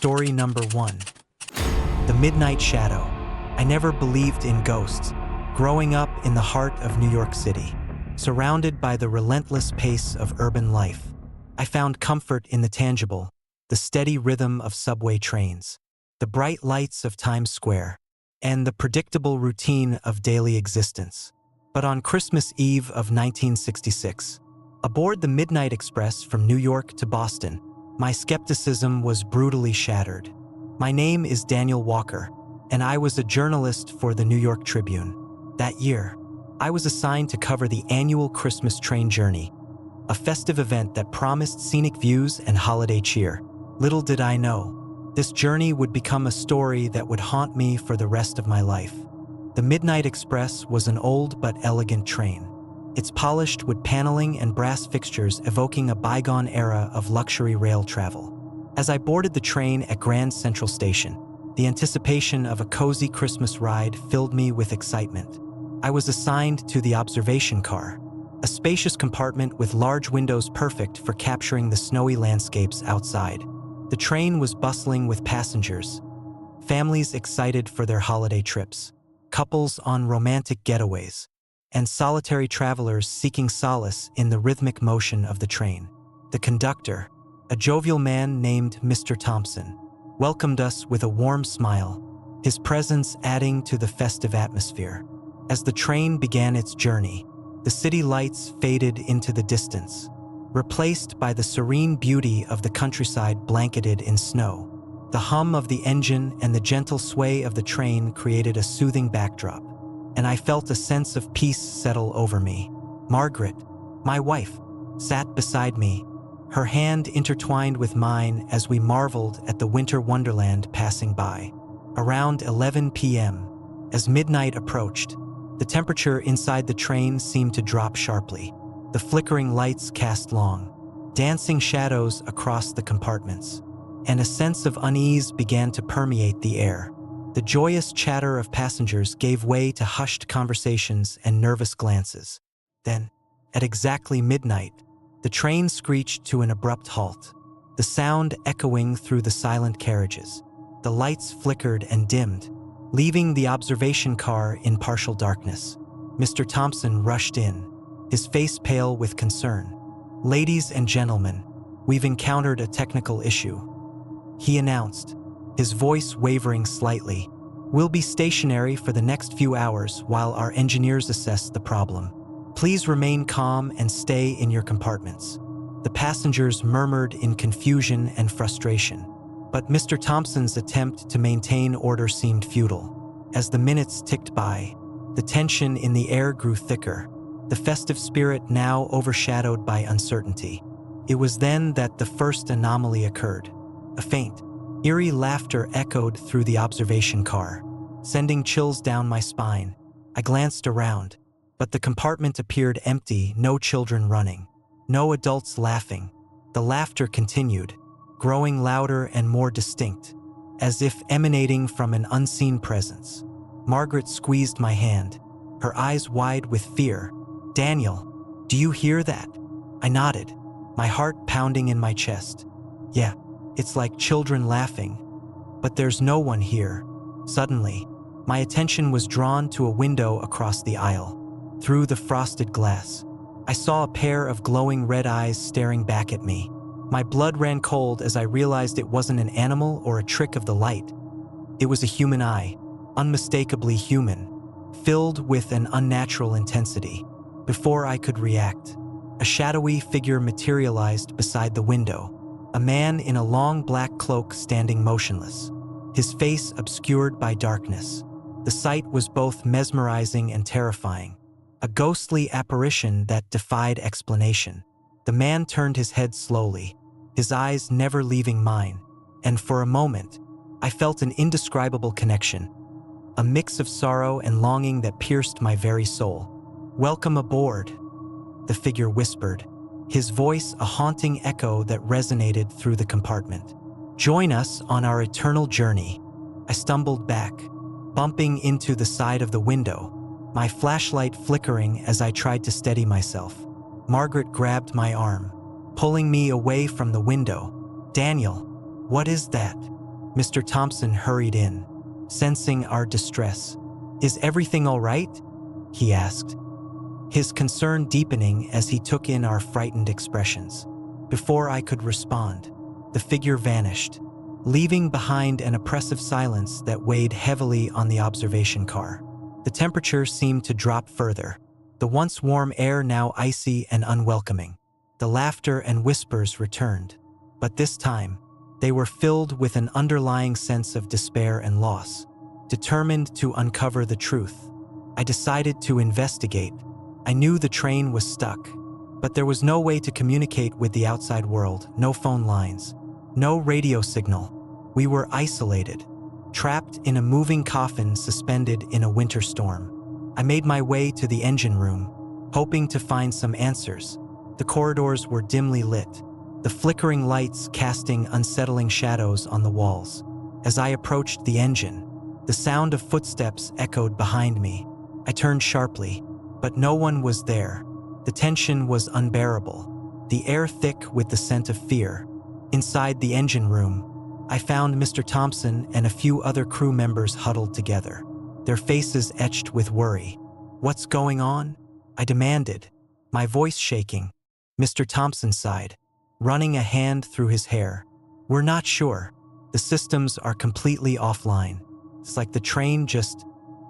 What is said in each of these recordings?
Story number 1. The Midnight Shadow. I never believed in ghosts. Growing up in the heart of New York City, surrounded by the relentless pace of urban life, I found comfort in the tangible, the steady rhythm of subway trains, the bright lights of Times Square, and the predictable routine of daily existence. But on Christmas Eve of 1966, aboard the Midnight Express from New York to Boston, my skepticism was brutally shattered. My name is Daniel Walker, and I was a journalist for the New York Tribune. That year, I was assigned to cover the annual Christmas train journey, a festive event that promised scenic views and holiday cheer. Little did I know, this journey would become a story that would haunt me for the rest of my life. The Midnight Express was an old but elegant train, its polished wood paneling and brass fixtures evoking a bygone era of luxury rail travel. As I boarded the train at Grand Central Station, the anticipation of a cozy Christmas ride filled me with excitement. I was assigned to the observation car, a spacious compartment with large windows perfect for capturing the snowy landscapes outside. The train was bustling with passengers, families excited for their holiday trips, couples on romantic getaways, and solitary travelers seeking solace in the rhythmic motion of the train. The conductor, a jovial man named Mr. Thompson, welcomed us with a warm smile, his presence adding to the festive atmosphere. As the train began its journey, the city lights faded into the distance, replaced by the serene beauty of the countryside blanketed in snow. The hum of the engine and the gentle sway of the train created a soothing backdrop, and I felt a sense of peace settle over me. Margaret, my wife, sat beside me, her hand intertwined with mine as we marveled at the winter wonderland passing by. Around 11 p.m., as midnight approached, the temperature inside the train seemed to drop sharply. The flickering lights cast long, dancing shadows across the compartments, and a sense of unease began to permeate the air. The joyous chatter of passengers gave way to hushed conversations and nervous glances. Then, at exactly midnight, the train screeched to an abrupt halt, the sound echoing through the silent carriages. The lights flickered and dimmed, leaving the observation car in partial darkness. Mr. Thompson rushed in, his face pale with concern. "Ladies and gentlemen, we've encountered a technical issue," he announced, his voice wavering slightly. "We'll be stationary for the next few hours while our engineers assess the problem. Please remain calm and stay in your compartments." The passengers murmured in confusion and frustration, but Mr. Thompson's attempt to maintain order seemed futile. As the minutes ticked by, the tension in the air grew thicker, the festive spirit now overshadowed by uncertainty. It was then that the first anomaly occurred. A faint, eerie laughter echoed through the observation car, sending chills down my spine. I glanced around, but the compartment appeared empty, no children running, no adults laughing. The laughter continued, growing louder and more distinct, as if emanating from an unseen presence. Margaret squeezed my hand, her eyes wide with fear. "Daniel, do you hear that?" I nodded, my heart pounding in my chest. "Yeah, it's like children laughing, but there's no one here." Suddenly, my attention was drawn to a window across the aisle. Through the frosted glass, I saw a pair of glowing red eyes staring back at me. My blood ran cold as I realized it wasn't an animal or a trick of the light. It was a human eye, unmistakably human, filled with an unnatural intensity. Before I could react, a shadowy figure materialized beside the window, a man in a long black cloak standing motionless, his face obscured by darkness. The sight was both mesmerizing and terrifying, a ghostly apparition that defied explanation. The man turned his head slowly, his eyes never leaving mine, and for a moment, I felt an indescribable connection, a mix of sorrow and longing that pierced my very soul. "Welcome aboard," the figure whispered, his voice a haunting echo that resonated through the compartment. "Join us on our eternal journey." I stumbled back, bumping into the side of the window, my flashlight flickering as I tried to steady myself. Margaret grabbed my arm, pulling me away from the window. "Daniel, what is that?" Mr. Thompson hurried in, sensing our distress. "Is everything all right?" he asked, his concern deepening as he took in our frightened expressions. Before I could respond, the figure vanished, leaving behind an oppressive silence that weighed heavily on the observation car. The temperature seemed to drop further, the once warm air now icy and unwelcoming. The laughter and whispers returned, but this time, they were filled with an underlying sense of despair and loss. Determined to uncover the truth, I decided to investigate. I knew the train was stuck, but there was no way to communicate with the outside world, no phone lines, no radio signal. We were isolated, trapped in a moving coffin suspended in a winter storm. I made my way to the engine room, hoping to find some answers. The corridors were dimly lit, the flickering lights casting unsettling shadows on the walls. As I approached the engine, the sound of footsteps echoed behind me. I turned sharply, but no one was there. The tension was unbearable, the air thick with the scent of fear. Inside the engine room, I found Mr. Thompson and a few other crew members huddled together, their faces etched with worry. "What's going on?" I demanded, my voice shaking. Mr. Thompson sighed, running a hand through his hair. "We're not sure. The systems are completely offline. It's like the train just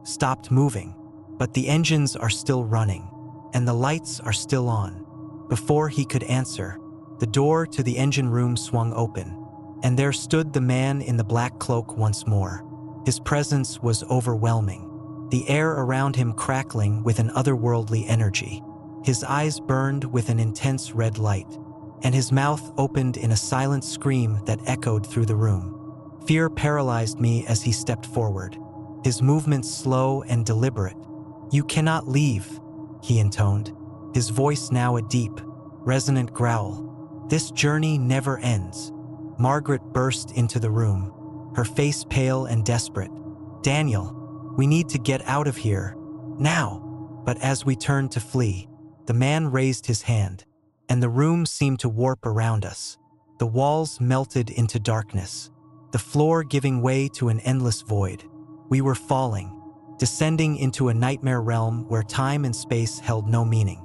stopped moving, but the engines are still running, and the lights are still on." Before he could answer, the door to the engine room swung open, and there stood the man in the black cloak once more. His presence was overwhelming, the air around him crackling with an otherworldly energy. His eyes burned with an intense red light, and his mouth opened in a silent scream that echoed through the room. Fear paralyzed me as he stepped forward, his movements slow and deliberate. "You cannot leave," he intoned, his voice now a deep, resonant growl. "This journey never ends." Margaret burst into the room, her face pale and desperate. "Daniel, we need to get out of here, now." But as we turned to flee, the man raised his hand, and the room seemed to warp around us. The walls melted into darkness, the floor giving way to an endless void. We were falling, descending into a nightmare realm where time and space held no meaning.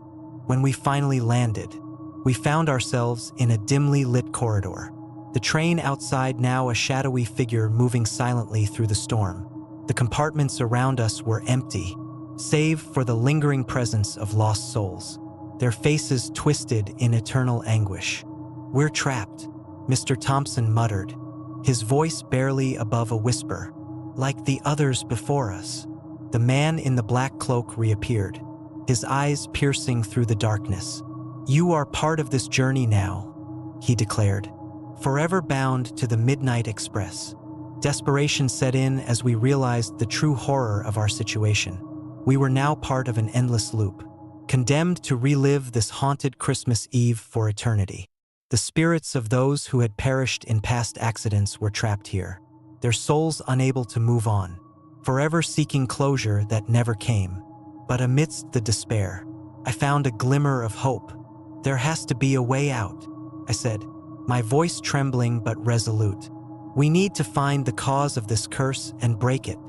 When we finally landed, we found ourselves in a dimly lit corridor, the train outside now a shadowy figure moving silently through the storm. The compartments around us were empty, save for the lingering presence of lost souls, their faces twisted in eternal anguish. "We're trapped," Mr. Thompson muttered, his voice barely above a whisper. "Like the others before us." The man in the black cloak reappeared, his eyes piercing through the darkness. "You are part of this journey now," he declared, "forever bound to the Midnight Express." Desperation set in as we realized the true horror of our situation. We were now part of an endless loop, condemned to relive this haunted Christmas Eve for eternity. The spirits of those who had perished in past accidents were trapped here, their souls unable to move on, forever seeking closure that never came. But amidst the despair, I found a glimmer of hope. "There has to be a way out," I said, my voice trembling but resolute. "We need to find the cause of this curse and break it."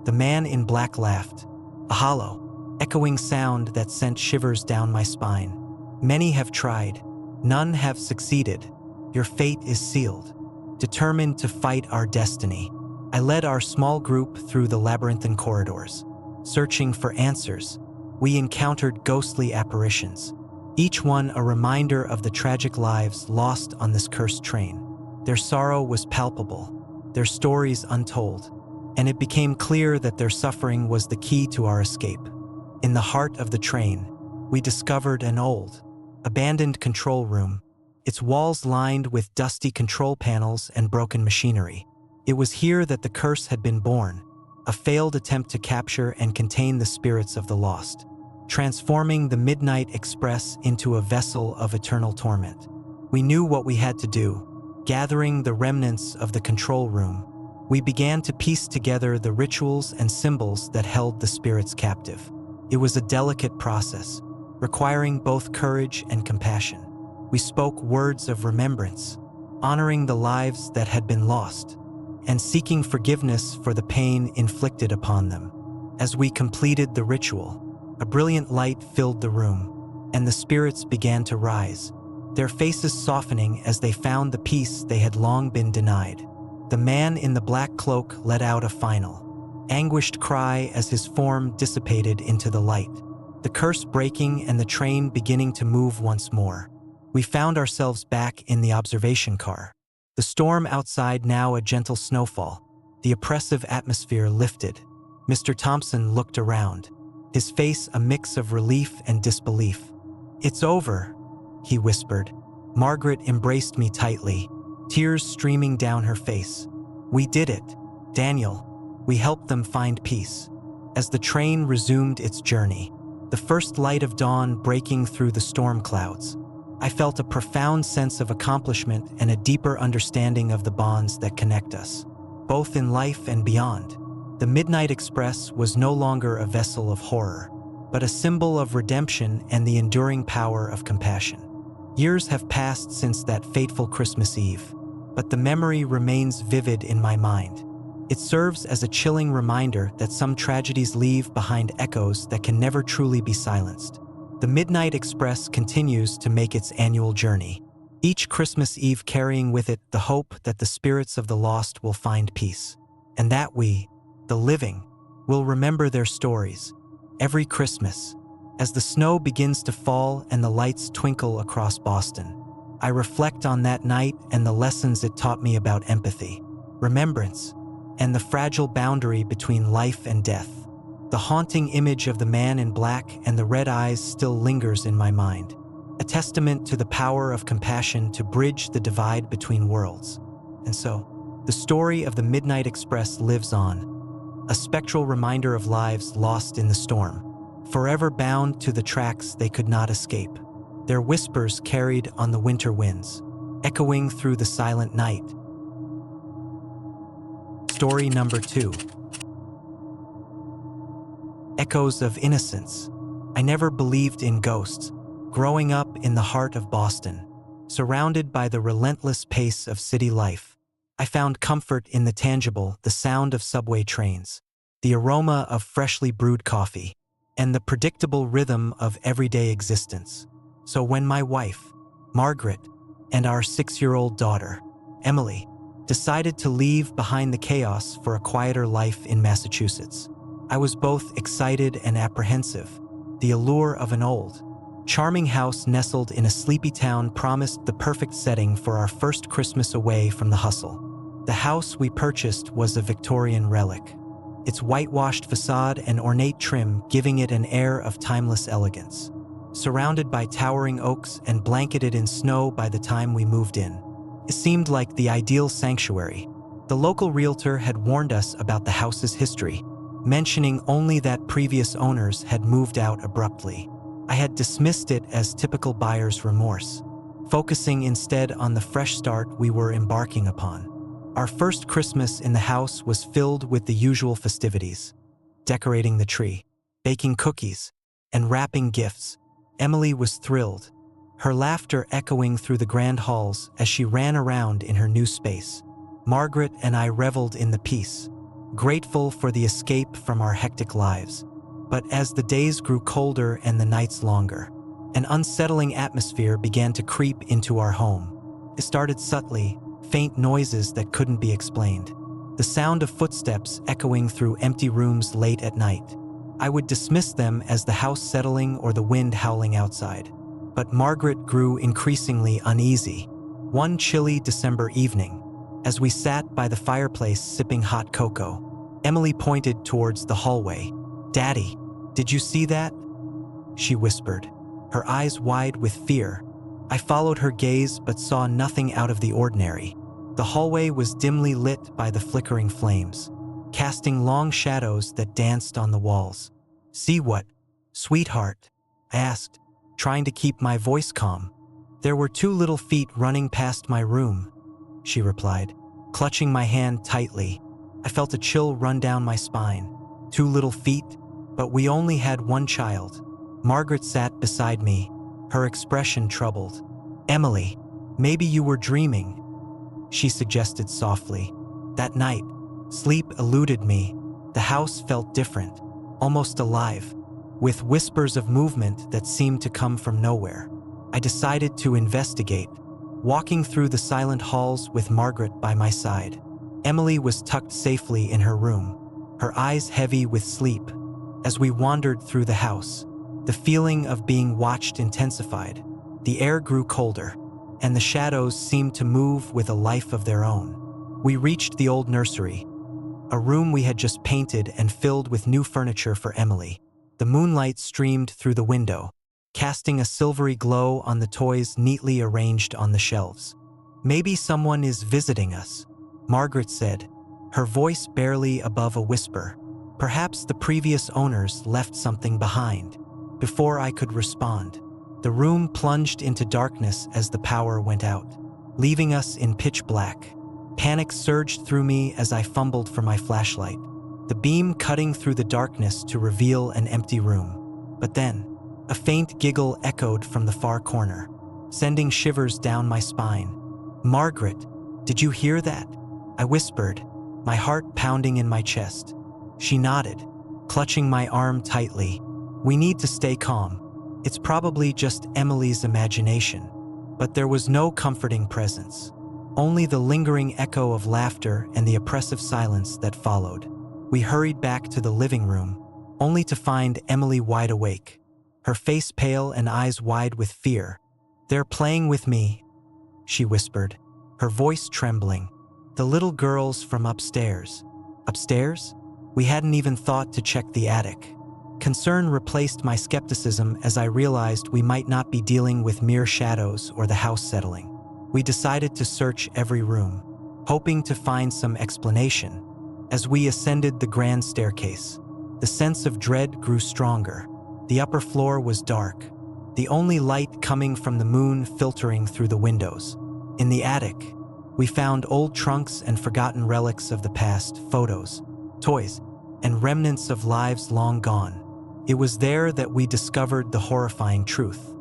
The man in black laughed, a hollow, echoing sound that sent shivers down my spine. "Many have tried. None have succeeded. Your fate is sealed." Determined to fight our destiny, I led our small group through the labyrinthine corridors. Searching for answers, we encountered ghostly apparitions, each one a reminder of the tragic lives lost on this cursed train. Their sorrow was palpable, their stories untold, and it became clear that their suffering was the key to our escape. In the heart of the train, we discovered an old, abandoned control room, its walls lined with dusty control panels and broken machinery. It was here that the curse had been born, a failed attempt to capture and contain the spirits of the lost, transforming the Midnight Express into a vessel of eternal torment. We knew what we had to do. Gathering the remnants of the control room, we began to piece together the rituals and symbols that held the spirits captive. It was a delicate process, requiring both courage and compassion. We spoke words of remembrance, honoring the lives that had been lost, and seeking forgiveness for the pain inflicted upon them. As we completed the ritual, a brilliant light filled the room, and the spirits began to rise, their faces softening as they found the peace they had long been denied. The man in the black cloak let out a final, anguished cry as his form dissipated into the light, the curse breaking and the train beginning to move once more. We found ourselves back in the observation car. The storm outside now a gentle snowfall. The oppressive atmosphere lifted. Mr. Thompson looked around, his face a mix of relief and disbelief. "It's over," he whispered. Margaret embraced me tightly, tears streaming down her face. "We did it, Daniel. We helped them find peace." As the train resumed its journey, the first light of dawn breaking through the storm clouds, I felt a profound sense of accomplishment and a deeper understanding of the bonds that connect us, both in life and beyond. The Midnight Express was no longer a vessel of horror, but a symbol of redemption and the enduring power of compassion. Years have passed since that fateful Christmas Eve, but the memory remains vivid in my mind. It serves as a chilling reminder that some tragedies leave behind echoes that can never truly be silenced. The Midnight Express continues to make its annual journey, each Christmas Eve carrying with it the hope that the spirits of the lost will find peace, and that we, the living, will remember their stories every Christmas. As the snow begins to fall and the lights twinkle across Boston, I reflect on that night and the lessons it taught me about empathy, remembrance, and the fragile boundary between life and death. The haunting image of the man in black and the red eyes still lingers in my mind, a testament to the power of compassion to bridge the divide between worlds. And so, the story of the Midnight Express lives on, a spectral reminder of lives lost in the storm, forever bound to the tracks they could not escape. Their whispers carried on the winter winds, echoing through the silent night. Story number 2. Echoes of Innocence. I never believed in ghosts. Growing up in the heart of Boston, surrounded by the relentless pace of city life, I found comfort in the tangible, the sound of subway trains, the aroma of freshly brewed coffee, and the predictable rhythm of everyday existence. So when my wife, Margaret, and our 6-year-old daughter, Emily, decided to leave behind the chaos for a quieter life in Massachusetts, I was both excited and apprehensive. The allure of an old, charming house nestled in a sleepy town promised the perfect setting for our first Christmas away from the hustle. The house we purchased was a Victorian relic, its whitewashed facade and ornate trim giving it an air of timeless elegance. Surrounded by towering oaks and blanketed in snow by the time we moved in, it seemed like the ideal sanctuary. The local realtor had warned us about the house's history, mentioning only that previous owners had moved out abruptly. I had dismissed it as typical buyer's remorse, focusing instead on the fresh start we were embarking upon. Our first Christmas in the house was filled with the usual festivities, decorating the tree, baking cookies, and wrapping gifts. Emily was thrilled, her laughter echoing through the grand halls as she ran around in her new space. Margaret and I reveled in the peace, grateful for the escape from our hectic lives. But as the days grew colder and the nights longer, an unsettling atmosphere began to creep into our home. It started subtly, faint noises that couldn't be explained, the sound of footsteps echoing through empty rooms late at night. I would dismiss them as the house settling or the wind howling outside. But Margaret grew increasingly uneasy. One chilly December evening, as we sat by the fireplace sipping hot cocoa, Emily pointed towards the hallway. "Daddy, did you see that?" she whispered, her eyes wide with fear. I followed her gaze but saw nothing out of the ordinary. The hallway was dimly lit by the flickering flames, casting long shadows that danced on the walls. "See what, sweetheart?" I asked, trying to keep my voice calm. "There were 2 little feet running past my room," she replied, clutching my hand tightly. I felt a chill run down my spine. 2 little feet? But we only had 1 child. Margaret sat beside me, her expression troubled. "Emily, maybe you were dreaming," she suggested softly. That night, sleep eluded me. The house felt different, almost alive, with whispers of movement that seemed to come from nowhere. I decided to investigate, walking through the silent halls with Margaret by my side. Emily was tucked safely in her room, her eyes heavy with sleep. As we wandered through the house, the feeling of being watched intensified. The air grew colder, and the shadows seemed to move with a life of their own. We reached the old nursery, a room we had just painted and filled with new furniture for Emily. The moonlight streamed through the window, casting a silvery glow on the toys neatly arranged on the shelves. "Maybe someone is visiting us," Margaret said, her voice barely above a whisper. "Perhaps the previous owners left something behind." Before I could respond, the room plunged into darkness as the power went out, leaving us in pitch black. Panic surged through me as I fumbled for my flashlight, the beam cutting through the darkness to reveal an empty room. But then, a faint giggle echoed from the far corner, sending shivers down my spine. "Margaret, did you hear that?" I whispered, my heart pounding in my chest. She nodded, clutching my arm tightly. "We need to stay calm. It's probably just Emily's imagination." But there was no comforting presence, only the lingering echo of laughter and the oppressive silence that followed. We hurried back to the living room, only to find Emily wide awake, her face pale and eyes wide with fear. "They're playing with me," she whispered, her voice trembling. "The little girls from upstairs." Upstairs? We hadn't even thought to check the attic. Concern replaced my skepticism as I realized we might not be dealing with mere shadows or the house settling. We decided to search every room, hoping to find some explanation. As we ascended the grand staircase, the sense of dread grew stronger. The upper floor was dark, the only light coming from the moon filtering through the windows. In the attic, we found old trunks and forgotten relics of the past, photos, toys, and remnants of lives long gone. It was there that we discovered the horrifying truth.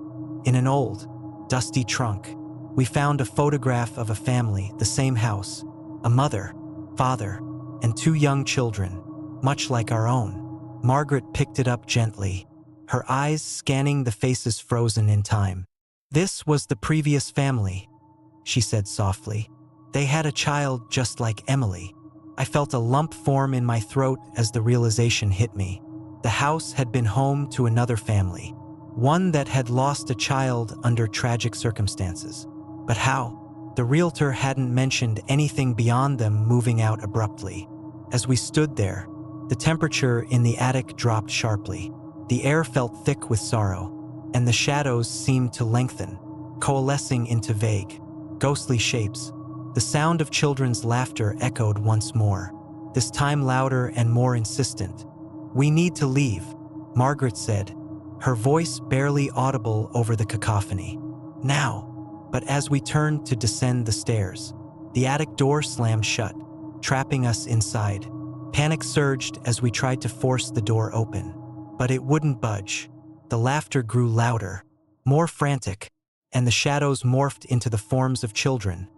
In an old, dusty trunk, we found a photograph of a family, the same house, a mother, father, and 2 young children, much like our own. Margaret picked it up gently, her eyes scanning the faces frozen in time. "This was the previous family," she said softly. "They had a child just like Emily." I felt a lump form in my throat as the realization hit me. The house had been home to another family, one that had lost a child under tragic circumstances. But how? The realtor hadn't mentioned anything beyond them moving out abruptly. As we stood there, the temperature in the attic dropped sharply. The air felt thick with sorrow, and the shadows seemed to lengthen, coalescing into vague, ghostly shapes. The sound of children's laughter echoed once more, this time louder and more insistent. "We need to leave," Margaret said, her voice barely audible over the cacophony. "Now." But as we turned to descend the stairs, the attic door slammed shut, trapping us inside. Panic surged as we tried to force the door open, but it wouldn't budge. The laughter grew louder, more frantic, and the shadows morphed into the forms of children.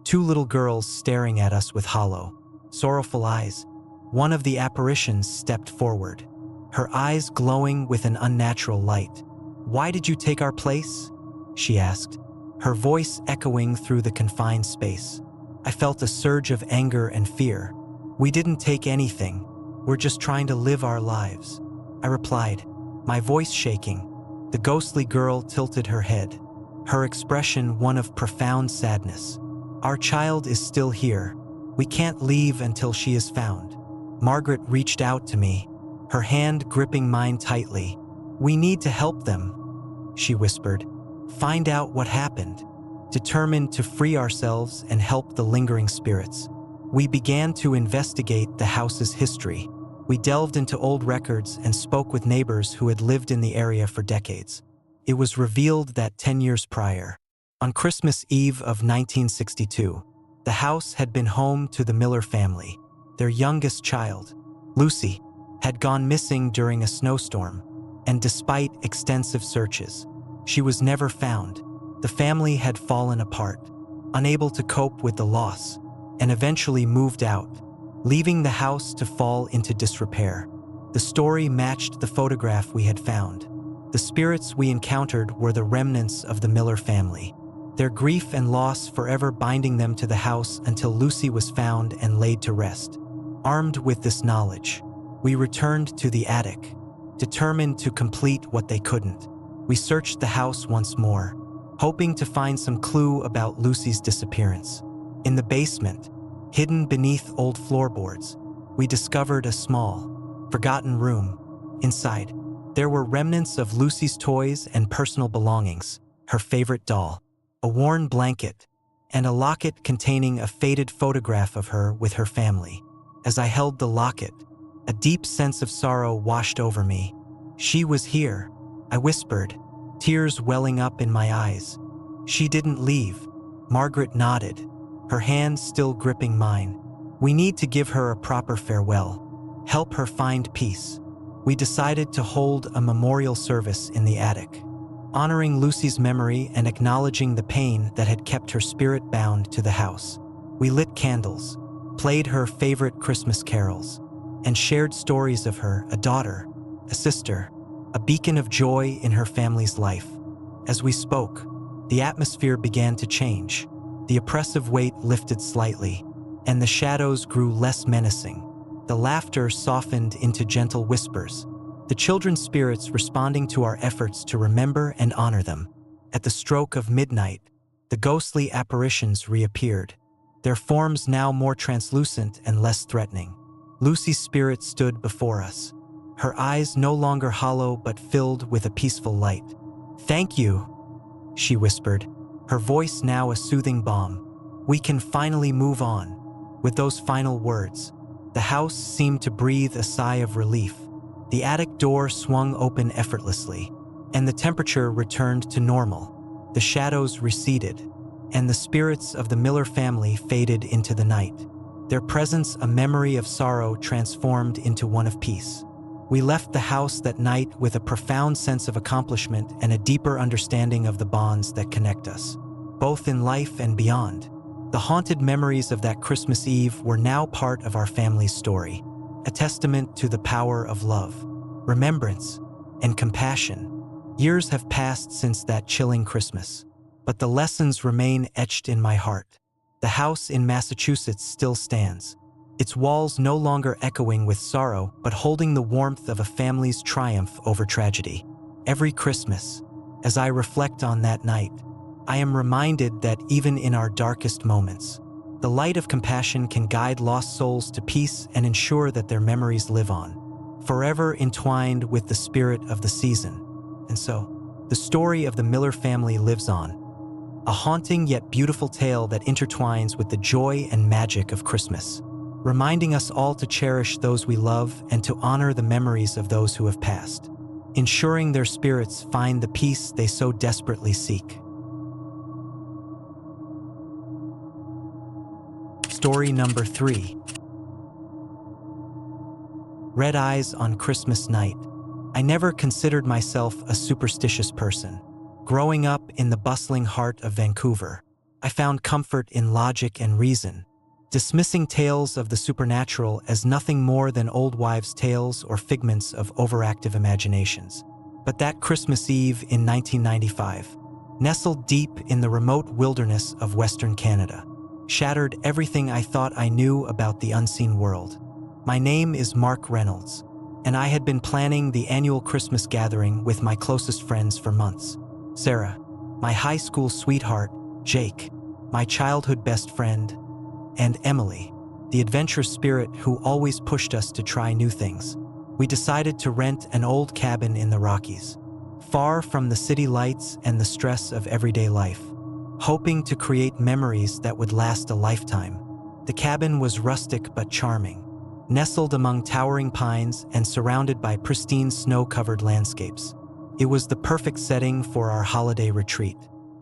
2 little girls staring at us with hollow, sorrowful eyes. One of the apparitions stepped forward, her eyes glowing with an unnatural light. "Why did you take our place?" she asked, her voice echoing through the confined space. I felt a surge of anger and fear. "We didn't take anything. We're just trying to live our lives," I replied, my voice shaking. The ghostly girl tilted her head, her expression one of profound sadness. "Our child is still here. We can't leave until she is found." Margaret reached out to me, her hand gripping mine tightly. "We need to help them," she whispered. "Find out what happened." Determined to free ourselves and help the lingering spirits, we began to investigate the house's history. We delved into old records and spoke with neighbors who had lived in the area for decades. It was revealed that 10 years prior, on Christmas Eve of 1962, the house had been home to the Miller family. Their youngest child, Lucy, had gone missing during a snowstorm, and despite extensive searches, she was never found. The family had fallen apart, unable to cope with the loss. and eventually moved out, leaving the house to fall into disrepair. The story matched the photograph we had found. The spirits we encountered were the remnants of the Miller family, their grief and loss forever binding them to the house until Lucy was found and laid to rest. Armed with this knowledge, we returned to the attic, determined to complete what they couldn't. We searched the house once more, hoping to find some clue about Lucy's disappearance. In the basement, hidden beneath old floorboards, we discovered a small, forgotten room. Inside, there were remnants of Lucy's toys and personal belongings, her favorite doll, a worn blanket, and a locket containing a faded photograph of her with her family. As I held the locket, a deep sense of sorrow washed over me. "She was here," I whispered, tears welling up in my eyes. "She didn't leave." Margaret nodded, her hand still gripping mine. "We need to give her a proper farewell, help her find peace." We decided to hold a memorial service in the attic, honoring Lucy's memory and acknowledging the pain that had kept her spirit bound to the house. We lit candles, played her favorite Christmas carols, and shared stories of her, a daughter, a sister, a beacon of joy in her family's life. As we spoke, the atmosphere began to change. The oppressive weight lifted slightly, and the shadows grew less menacing. The laughter softened into gentle whispers, the children's spirits responding to our efforts to remember and honor them. At the stroke of midnight, the ghostly apparitions reappeared, their forms now more translucent and less threatening. Lucy's spirit stood before us, her eyes no longer hollow but filled with a peaceful light. "Thank you," she whispered, her voice now a soothing balm. "We can finally move on." With those final words, the house seemed to breathe a sigh of relief. The attic door swung open effortlessly, and the temperature returned to normal. The shadows receded, and the spirits of the Miller family faded into the night, their presence a memory of sorrow transformed into one of peace. We left the house that night with a profound sense of accomplishment and a deeper understanding of the bonds that connect us, both in life and beyond. The haunted memories of that Christmas Eve were now part of our family's story, a testament to the power of love, remembrance, and compassion. Years have passed since that chilling Christmas, but the lessons remain etched in my heart. The house in Massachusetts still stands, its walls no longer echoing with sorrow but holding the warmth of a family's triumph over tragedy. Every Christmas, as I reflect on that night, I am reminded that even in our darkest moments, the light of compassion can guide lost souls to peace and ensure that their memories live on, forever entwined with the spirit of the season. And so, the story of the Miller family lives on, a haunting yet beautiful tale that intertwines with the joy and magic of Christmas, reminding us all to cherish those we love and to honor the memories of those who have passed, ensuring their spirits find the peace they so desperately seek. Story number 3. Red eyes on Christmas night. I never considered myself a superstitious person. Growing up in the bustling heart of Vancouver, I found comfort in logic and reason, dismissing tales of the supernatural as nothing more than old wives' tales or figments of overactive imaginations. But that Christmas Eve in 1995, nestled deep in the remote wilderness of Western Canada, shattered everything I thought I knew about the unseen world. My name is Mark Reynolds, and I had been planning the annual Christmas gathering with my closest friends for months. Sarah, my high school sweetheart, Jake, my childhood best friend, and Emily, the adventurous spirit who always pushed us to try new things. We decided to rent an old cabin in the Rockies, far from the city lights and the stress of everyday life, hoping to create memories that would last a lifetime. The cabin was rustic but charming, nestled among towering pines and surrounded by pristine snow-covered landscapes. It was the perfect setting for our holiday retreat.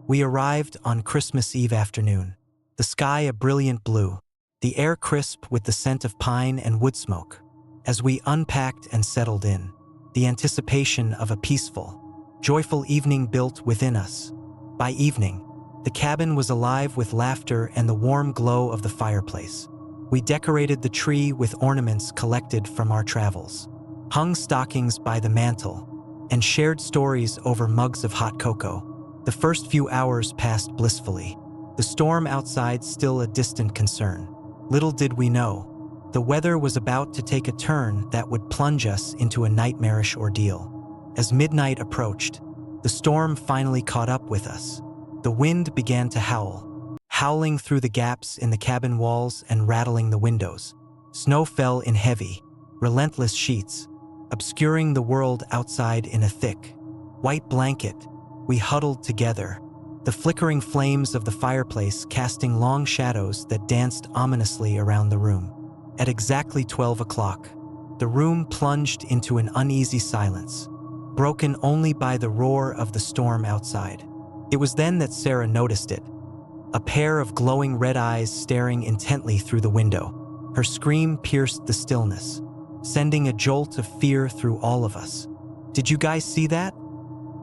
We arrived on Christmas Eve afternoon, the sky a brilliant blue, the air crisp with the scent of pine and wood smoke. As we unpacked and settled in, the anticipation of a peaceful, joyful evening built within us. By evening, The cabin was alive with laughter and the warm glow of the fireplace. We decorated the tree with ornaments collected from our travels, hung stockings by the mantel, and shared stories over mugs of hot cocoa. The first few hours passed blissfully, the storm outside still a distant concern. Little did we know, the weather was about to take a turn that would plunge us into a nightmarish ordeal. As midnight approached, the storm finally caught up with us. The wind began to howl, howling through the gaps in the cabin walls and rattling the windows. Snow fell in heavy, relentless sheets, obscuring the world outside in a thick, white blanket. We huddled together, the flickering flames of the fireplace casting long shadows that danced ominously around the room. At exactly 12 o'clock, the room plunged into an uneasy silence, broken only by the roar of the storm outside. It was then that Sarah noticed it, a pair of glowing red eyes staring intently through the window. Her scream pierced the stillness, sending a jolt of fear through all of us. "Did you guys see that?"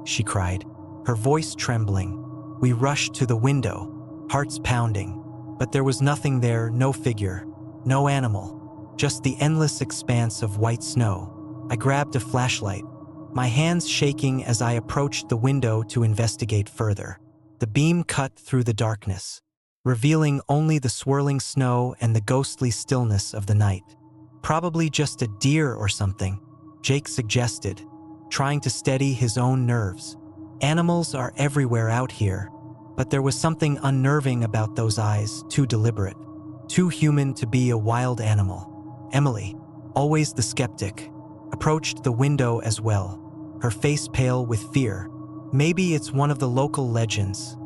she cried, her voice trembling. We rushed to the window, hearts pounding, but there was nothing there, no figure, no animal, just the endless expanse of white snow. I grabbed a flashlight, my hands shaking as I approached the window to investigate further. The beam cut through the darkness, revealing only the swirling snow and the ghostly stillness of the night. "Probably just a deer or something," Jake suggested, trying to steady his own nerves. "Animals are everywhere out here," but there was something unnerving about those eyes, too deliberate, too human to be a wild animal. Emily, always the skeptic, approached the window as well, her face pale with fear. "Maybe it's one of the local legends,"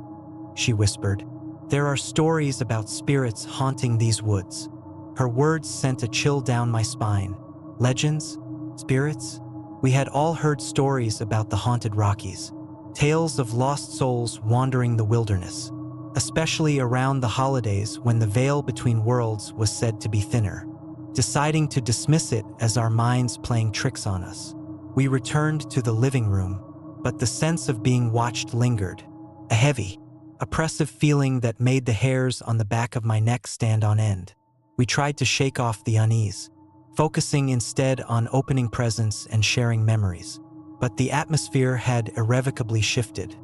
she whispered. "There are stories about spirits haunting these woods." Her words sent a chill down my spine. Legends? Spirits? We had all heard stories about the haunted Rockies, tales of lost souls wandering the wilderness, especially around the holidays when the veil between worlds was said to be thinner. Deciding to dismiss it as our minds playing tricks on us, we returned to the living room, but the sense of being watched lingered, a heavy, oppressive feeling that made the hairs on the back of my neck stand on end. We tried to shake off the unease, focusing instead on opening presents and sharing memories. But the atmosphere had irrevocably shifted.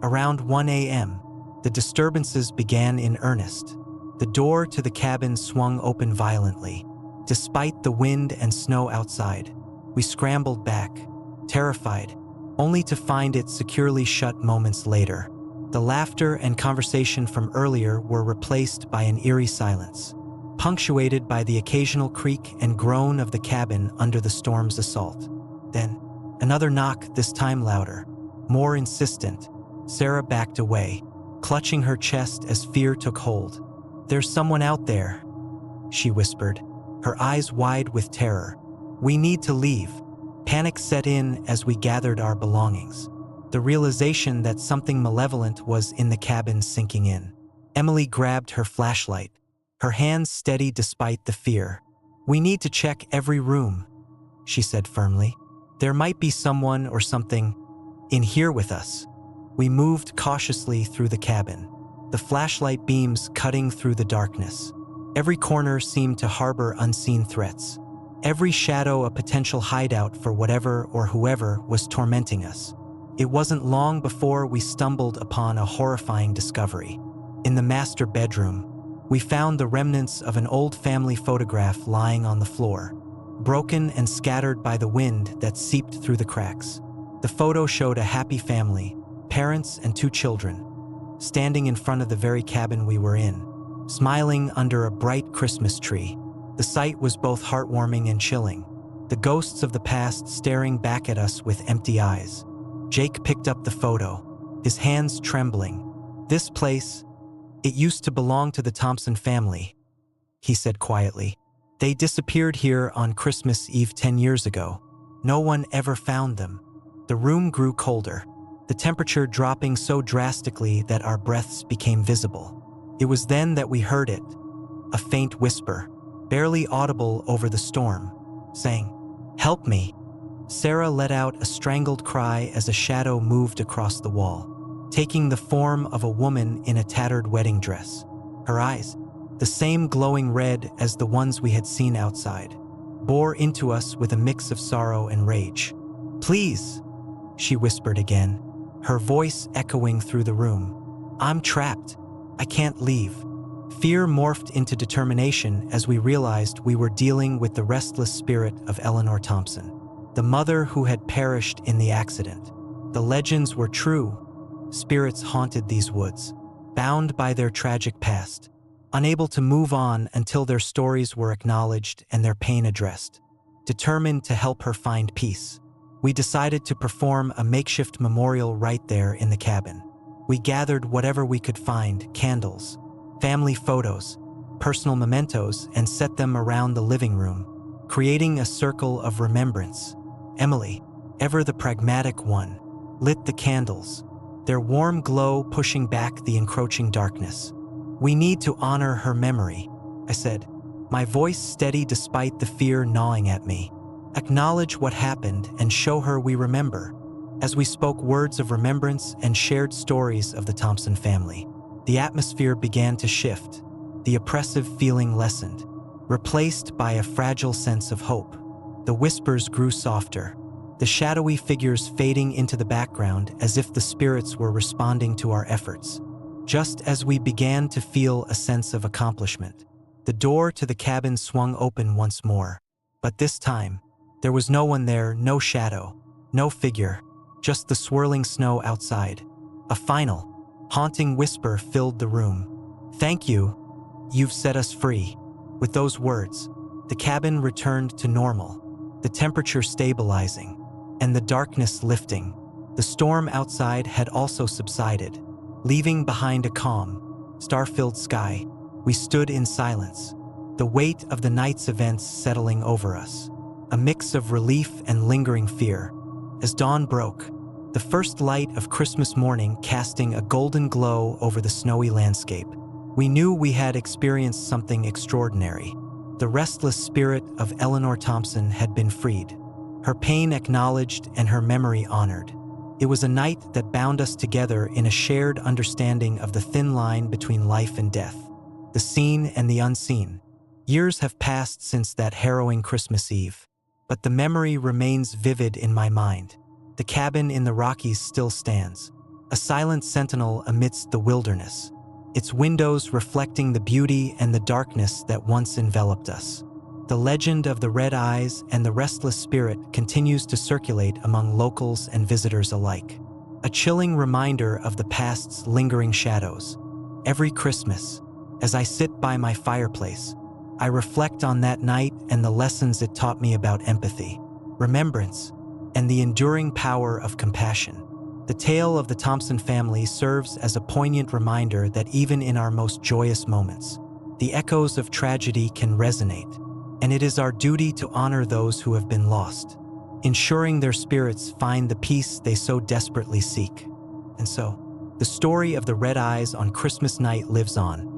Around 1 a.m., the disturbances began in earnest. The door to the cabin swung open violently. Despite the wind and snow outside, we scrambled back, terrified, only to find it securely shut moments later. The laughter and conversation from earlier were replaced by an eerie silence, punctuated by the occasional creak and groan of the cabin under the storm's assault. Then, another knock, this time louder, more insistent. Sarah backed away, clutching her chest as fear took hold. "There's someone out there," she whispered, her eyes wide with terror. "We need to leave." Panic set in as we gathered our belongings, the realization that something malevolent was in the cabin sinking in. Emily grabbed her flashlight, her hands steady despite the fear. "We need to check every room," she said firmly. "There might be someone or something in here with us." We moved cautiously through the cabin, the flashlight beams cutting through the darkness. Every corner seemed to harbor unseen threats, every shadow a potential hideout for whatever or whoever was tormenting us. It wasn't long before we stumbled upon a horrifying discovery. In the master bedroom, we found the remnants of an old family photograph lying on the floor, broken and scattered by the wind that seeped through the cracks. The photo showed a happy family, parents and 2 children, standing in front of the very cabin we were in, smiling under a bright Christmas tree. The sight was both heartwarming and chilling, the ghosts of the past staring back at us with empty eyes. Jake picked up the photo, his hands trembling. "This place, it used to belong to the Thompson family," he said quietly. "They disappeared here on Christmas Eve 10 years ago. No one ever found them." The room grew colder, the temperature dropping so drastically that our breaths became visible. It was then that we heard it, a faint whisper, barely audible over the storm, saying, "Help me." Sarah let out a strangled cry as a shadow moved across the wall. taking the form of a woman in a tattered wedding dress. Her eyes, the same glowing red as the ones we had seen outside, bore into us with a mix of sorrow and rage. "Please," she whispered again, her voice echoing through the room. "I'm trapped. I can't leave." Fear morphed into determination as we realized we were dealing with the restless spirit of Eleanor Thompson, the mother who had perished in the accident. The legends were true. Spirits haunted these woods, bound by their tragic past, unable to move on until their stories were acknowledged and their pain addressed. Determined to help her find peace, we decided to perform a makeshift memorial right there in the cabin. We gathered whatever we could find: candles, family photos, personal mementos, and set them around the living room, creating a circle of remembrance. Emily, ever the pragmatic one, lit the candles, their warm glow pushing back the encroaching darkness. "We need to honor her memory," I said, my voice steady despite the fear gnawing at me. "Acknowledge what happened and show her we remember." As we spoke words of remembrance and shared stories of the Thompson family, the atmosphere began to shift. The oppressive feeling lessened, replaced by a fragile sense of hope. The whispers grew softer, the shadowy figures fading into the background as if the spirits were responding to our efforts. Just as we began to feel a sense of accomplishment, the door to the cabin swung open once more. But this time, there was no one there, no shadow, no figure, just the swirling snow outside. A final, haunting whisper filled the room. "Thank you. You've set us free." With those words, the cabin returned to normal, the temperature stabilizing, and the darkness lifting. The storm outside had also subsided, leaving behind a calm, star-filled sky. We stood in silence, the weight of the night's events settling over us, a mix of relief and lingering fear. As dawn broke, the first light of Christmas morning casting a golden glow over the snowy landscape, we knew we had experienced something extraordinary. The restless spirit of Eleanor Thompson had been freed, her pain acknowledged and her memory honored. It was a night that bound us together in a shared understanding of the thin line between life and death, the seen and the unseen. Years have passed since that harrowing Christmas Eve, but the memory remains vivid in my mind. The cabin in the Rockies still stands, a silent sentinel amidst the wilderness, its windows reflecting the beauty and the darkness that once enveloped us. The legend of the red eyes and the restless spirit continues to circulate among locals and visitors alike, a chilling reminder of the past's lingering shadows. Every Christmas, as I sit by my fireplace, I reflect on that night and the lessons it taught me about empathy, remembrance, and the enduring power of compassion. The tale of the Thompson family serves as a poignant reminder that even in our most joyous moments, the echoes of tragedy can resonate, and it is our duty to honor those who have been lost, ensuring their spirits find the peace they so desperately seek. And so, the story of the red eyes on Christmas night lives on,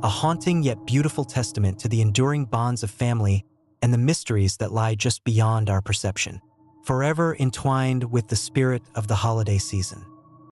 a haunting yet beautiful testament to the enduring bonds of family and the mysteries that lie just beyond our perception, forever entwined with the spirit of the holiday season.